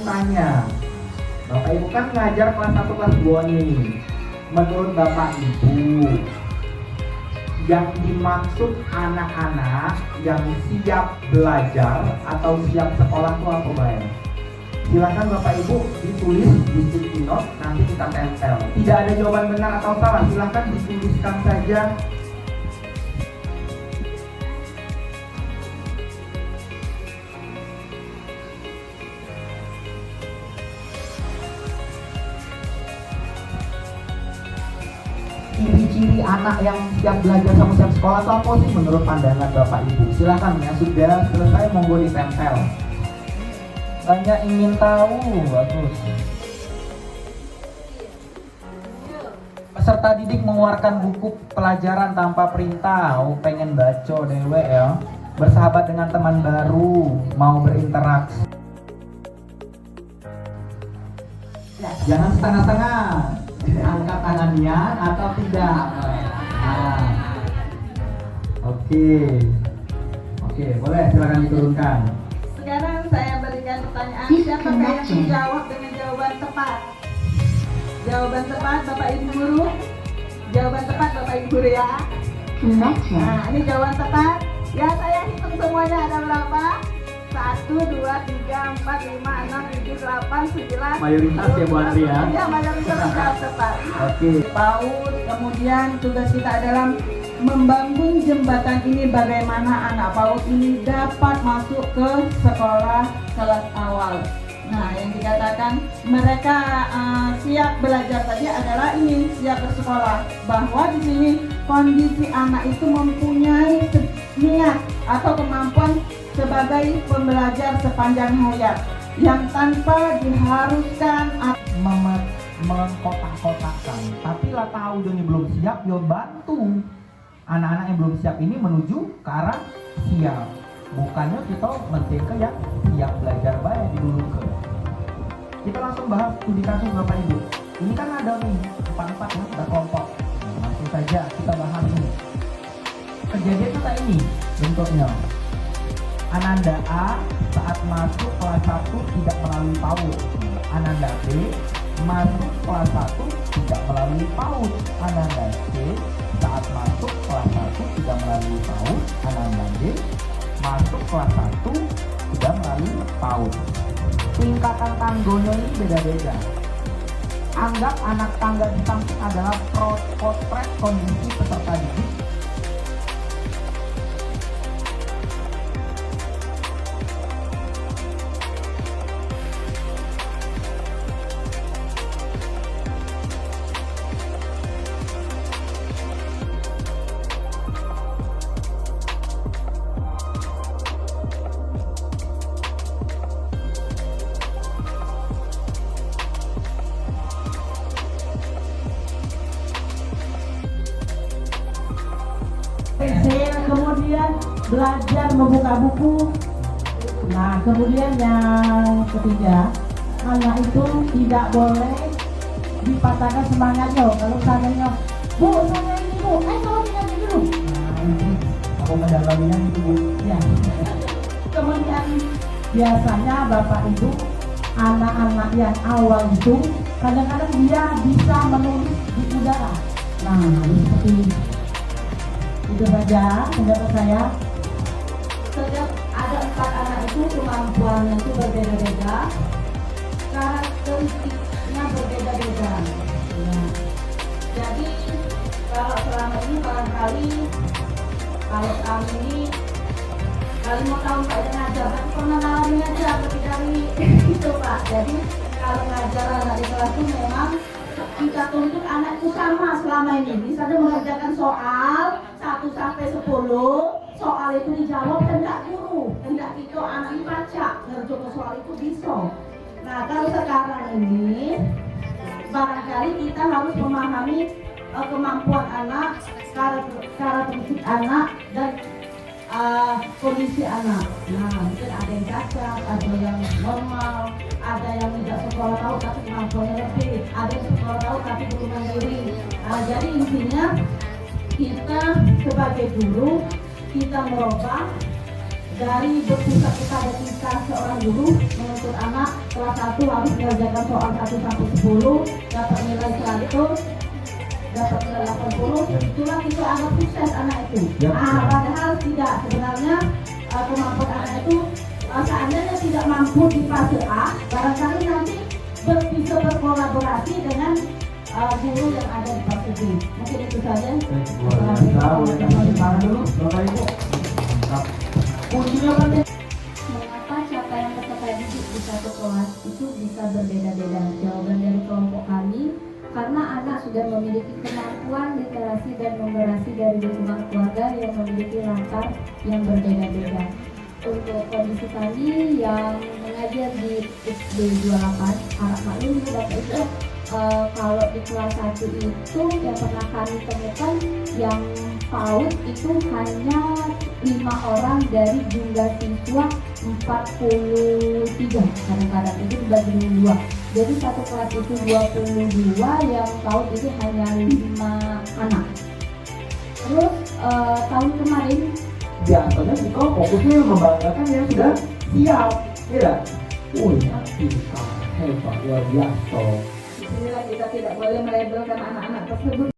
tanya, Bapak Ibu kan ngajar kelas 1 kelas 2 nih. Menurut Bapak Ibu, yang dimaksud anak-anak yang siap belajar atau siap sekolah itu apa, Bay? Silakan Bapak Ibu ditulis di sticky note, nanti kita tempel. Tidak ada jawaban benar atau salah, silakan dituliskan saja. Ciri-ciri anak yang siap belajar sama siap sekolah itu apa sih menurut pandangan Bapak Ibu? Silakan ya, sudah selesai monggo ditempel. Banyak ingin tahu, bagus. Peserta didik mengeluarkan buku pelajaran tanpa perintah. Oh, pengen baca dewe ya. Bersahabat dengan teman baru, mau berinteraksi. Jangan setengah-setengah. Angkat tangannya atau tidak. Nah. Oke, boleh silakan diturunkan. Sekarang saya berikan pertanyaan, siapa yang menjawab dengan jawaban tepat? Jawaban tepat Bapak Ibu Guru. Jawaban tepat Bapak Ibu Guru ya. Nah, ini jawaban tepat. Ya, saya hitung semuanya ada berapa? 1, 2, 3, 4, 5, 6, 7, 8, 9. Mayoritas ya Bu Andri ya? Ya, mayoritas menjawab tepat. Oke. PAUD, kemudian tugas kita adalah membangun jembatan ini bagaimana anak PAUD ini dapat masuk ke sekolah kelas awal. Nah, yang dikatakan mereka siap belajar tadi adalah ini siap bersekolah. Bahwa di sini kondisi anak itu mempunyai niat atau kemampuan sebagai pembelajar sepanjang hayat yang tanpa diharuskan mengkotak-kotakkan. Tapi lah tahu dia belum siap, dia bantu anak-anak yang belum siap ini menuju ke arah siap. Bukannya kita penting ke yang siap belajar baik dulu ke. Kita langsung bahas studi kasus Bapak Ibu. Ini kan ada nih 4 ya, ada kelompok. Nah, langsung saja kita bahas ini. Kejadian itu kayak ini bentuknya. Ananda A saat masuk kelas 1 tidak melalui PAUD. Ananda B masuk kelas 1 tidak melalui PAUD. Ananda C saat masuk kelas 1 tidak melalui PAUD. Ananda D masuk kelas 1 tidak melalui PAUD. Tingkatan tanggonya ini beda-beda. Anggap anak tangga di samping adalah potret kondisi peserta didik. Kemudian belajar membuka buku. Nah, kemudian yang ketiga, anak itu tidak boleh dipatahkan semangatnya. Kalau seandainya, Bu, saya ini Bu, kalau tidak dulu. Nah, ini aku mendalaminya itu Bu. Ya. Kemudian biasanya Bapak Ibu, anak-anak yang awal itu kadang-kadang dia bisa menulis di udara. Nah, seperti itu saja pendapat saya. Setiap ada 4 anak itu kemampuannya itu berbeda-beda, karakteristiknya berbeda-beda. Ya. Jadi kalau selama ini barangkali kalau kami ini kali mau tahu Pak yang ngajar, tapi pernah ngalamin aja lebih dari itu Pak. Jadi kalau ngajar anak di kelas itu memang kita tuntut anak itu sama selama ini. Misalnya mengerjakan soal 1 sampai 10, soal itu dijawab hendak guru, hendak kita anak baca, ngerjakan soal itu bisa. Nah, kalau sekarang ini barangkali kita harus memahami kemampuan anak, karakteristik anak dan kondisi anak. Nah, mungkin ada yang cacat, ada yang normal, ada yang tidak sekolah tahu tapi kemampuannya lebih, ada yang sekolah tahu tapi belum mandiri. Jadi intinya kita sebagai guru kita merubah dari berpusat kepada kita seorang guru menuntut anak kelas 1 harus mengerjakan soal 1 sampai 10, dapat nilai 100, dapat nilai 80, itulah kita anggap sukses anak itu. Ya. Padahal tidak, sebenarnya kemampuan anak itu seandainya tidak mampu di fase A, barangkali nanti bisa berkolaborasi dengan guru yang ada di fase B. Mungkin itu saja. Luar biasa, boleh kasih tangan dulu, Bapak Ibu. Mantap. Kuncinya penting. Mengapa capaian peserta didik di satu kelas itu bisa berbeda-beda? Jawaban dari kelompok kami, karena anak sudah memiliki kemampuan literasi dan numerasi dari lingkungan keluarga yang memiliki latar yang berbeda-beda. Untuk kondisi kami yang mengajar di SD 28, harap maklum ya Bapak Ibu, kalau di kelas 1 itu yang pernah kami temukan yang PAUD itu hanya 5 orang dari jumlah siswa 43, kadang-kadang itu dibagi 2. Jadi satu kelas itu 22, yang PAUD itu hanya 5 anak. Terus tahun kemarin Biasanya kita fokusnya membanggakan yang sudah siap, ya. Kita hebat, luar biasa. Disinilah kita tidak boleh melabelkan anak-anak tersebut